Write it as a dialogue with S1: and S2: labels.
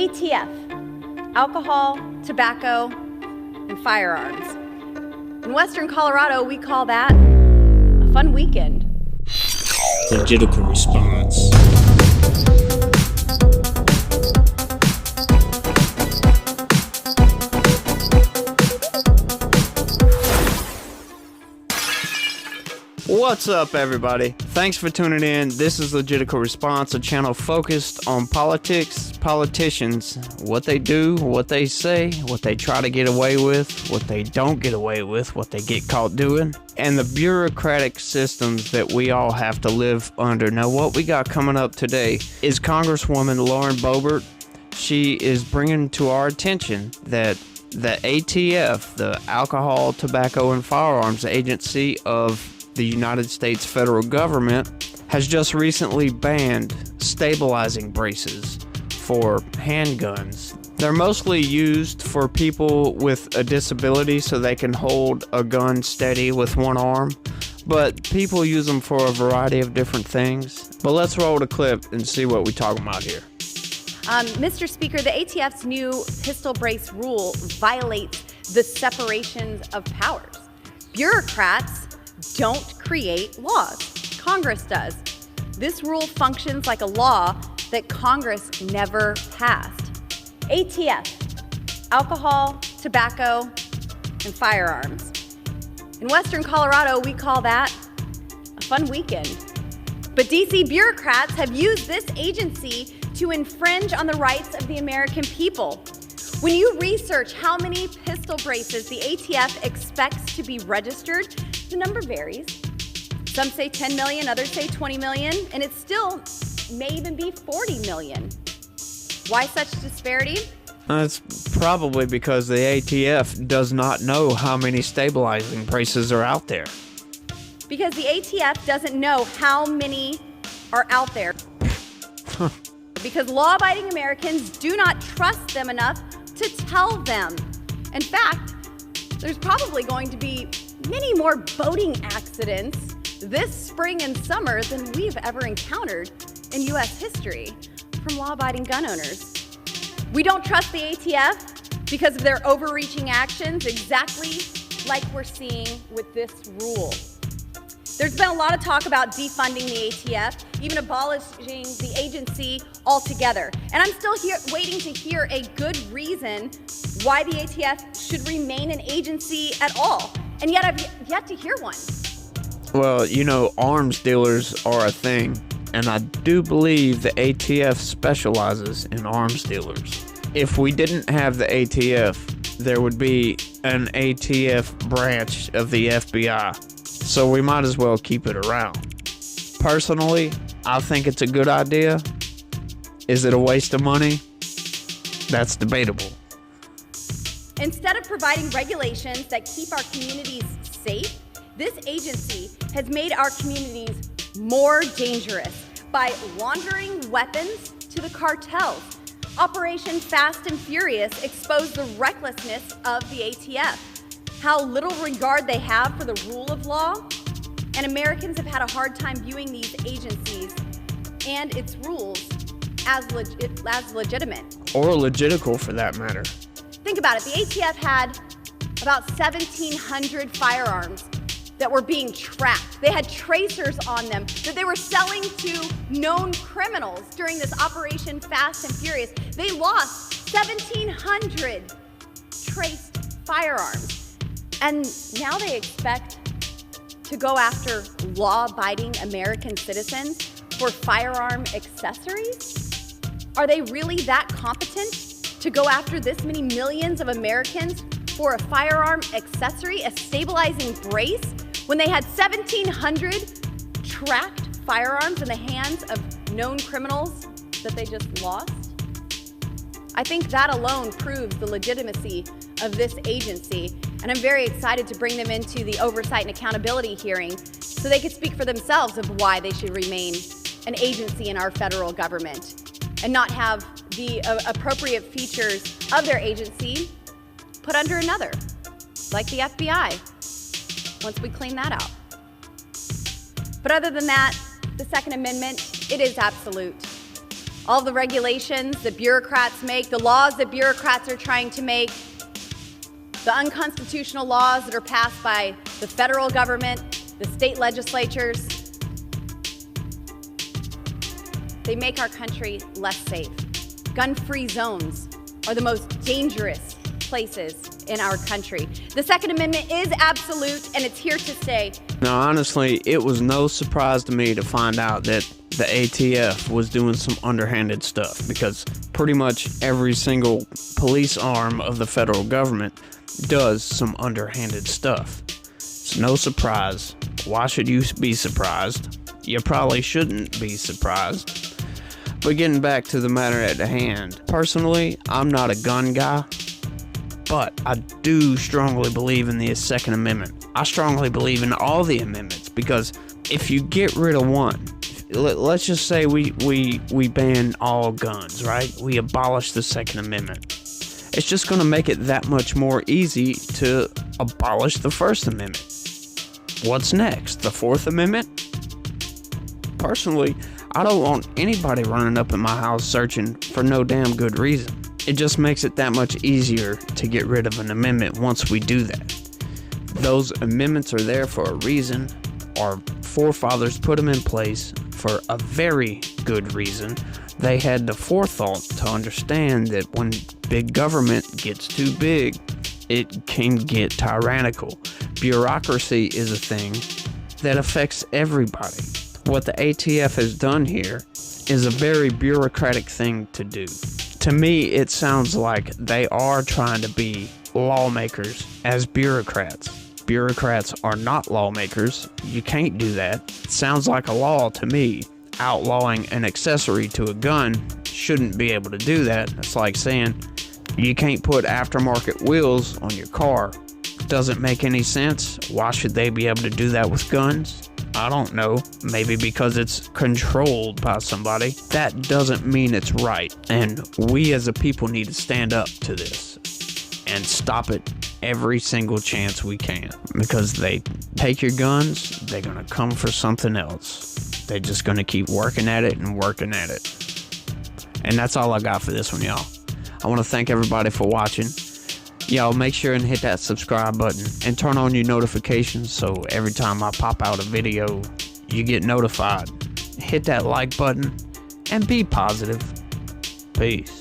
S1: ATF, alcohol, tobacco, and firearms. In Western Colorado, we call that a fun weekend.
S2: Political response.
S3: What's up, everybody? Thanks for tuning in. This is Legitical Response, a channel focused on politics, politicians, what they do, what they say, what they try to get away with, what they don't get away with, what they get caught doing, and the bureaucratic systems that we all have to live under. Now, what we got coming up today is Congresswoman Lauren Boebert. She is bringing to our attention that the ATF, the Alcohol, Tobacco, and Firearms Agency of the United States federal government, has just recently banned stabilizing braces for handguns. They're mostly used for people with a disability so they can hold a gun steady with one arm, but people use them for a variety of different things. But let's roll the clip and see what we're talking about here.
S1: Mr. Speaker, the ATF's new pistol brace rule violates the separations of powers. Bureaucrats don't create laws. Congress does. This rule functions like a law that Congress never passed. ATF, alcohol, tobacco, and firearms. In Western Colorado, we call that a fun weekend. But DC bureaucrats have used this agency to infringe on the rights of the American people. When you research how many pistol braces the ATF expects to be registered, the number varies. Some say 10 million, others say 20 million, and it still may even be 40 million. Why such disparity?
S3: It's probably because the ATF does not know how many stabilizing braces are out there.
S1: Because the ATF doesn't know how many are out there. Because law-abiding Americans do not trust them enough to tell them. In fact, there's probably going to be many more boating accidents this spring and summer than we've ever encountered in U.S. history from law-abiding gun owners. We don't trust the ATF because of their overreaching actions, exactly like we're seeing with this rule. There's been a lot of talk about defunding the ATF, even abolishing the agency altogether. And I'm still waiting to hear a good reason why the ATF should remain an agency at all. And yet I've yet to hear one.
S3: Well, you know, arms dealers are a thing, and I do believe the ATF specializes in arms dealers. If we didn't have the ATF, there would be an ATF branch of the FBI. So we might as well keep it around. Personally, I think it's a good idea. Is it a waste of money? That's debatable.
S1: Instead of providing regulations that keep our communities safe, this agency has made our communities more dangerous by laundering weapons to the cartels. Operation Fast and Furious exposed the recklessness of the ATF, how little regard they have for the rule of law, and Americans have had a hard time viewing these agencies and its rules as legitimate.
S3: Or legitical, for that matter.
S1: Think about it. The ATF had about 1,700 firearms that were being tracked. They had tracers on them that they were selling to known criminals during this Operation Fast and Furious. They lost 1,700 traced firearms. And now they expect to go after law-abiding American citizens for firearm accessories? Are they really that competent to go after this many millions of Americans for a firearm accessory, a stabilizing brace, when they had 1,700 tracked firearms in the hands of known criminals that they just lost? I think that alone proves the legitimacy of this agency, and I'm very excited to bring them into the Oversight and Accountability hearing so they could speak for themselves of why they should remain an agency in our federal government and not have the appropriate features of their agency put under another, like the FBI, once we clean that out. But other than that, the Second Amendment, it is absolute. all the regulations that bureaucrats make, the laws that bureaucrats are trying to make, the unconstitutional laws that are passed by the federal government, the state legislatures, they make our country less safe. Gun-free zones are the most dangerous places in our country. The Second Amendment is absolute, and it's here to stay.
S3: Now, honestly, it was no surprise to me to find out that the ATF was doing some underhanded stuff, because pretty much every single police arm of the federal government does some underhanded stuff. It's no surprise. Why should you be surprised? You probably shouldn't be surprised. But getting back to the matter at hand, personally, I'm not a gun guy, but I do strongly believe in the Second Amendment. I strongly believe in all the amendments, because if you get rid of one, let's just say we ban all guns, right? We abolish the Second Amendment. It's just going to make it that much more easy to abolish the First Amendment. What's next? The Fourth Amendment? Personally, I don't want anybody running up in my house searching for no damn good reason. It just makes it that much easier to get rid of an amendment once we do that. Those amendments are there for a reason. Our forefathers put them in place for a very good reason. They had the forethought to understand that when big government gets too big, it can get tyrannical. Bureaucracy is a thing that affects everybody. What the ATF has done here is a very bureaucratic thing to do. To me, it sounds like they are trying to be lawmakers as bureaucrats. Bureaucrats are not lawmakers. You can't do that. It sounds like a law to me. Outlawing an accessory to a gun shouldn't be able to do that. It's like saying you can't put aftermarket wheels on your car. Doesn't make any sense. Why should they be able to do that with guns? I don't know. Maybe because it's controlled by somebody. That doesn't mean it's right. And we as a people need to stand up to this and stop it every single chance we can. Because they take your guns, they're going to come for something else. They're just going to keep working at it and working at it. And that's all I got for this one, y'all. I want to thank everybody for watching. Y'all make sure and hit that subscribe button and turn on your notifications so every time I pop out a video, you get notified. Hit that like button and be positive. Peace.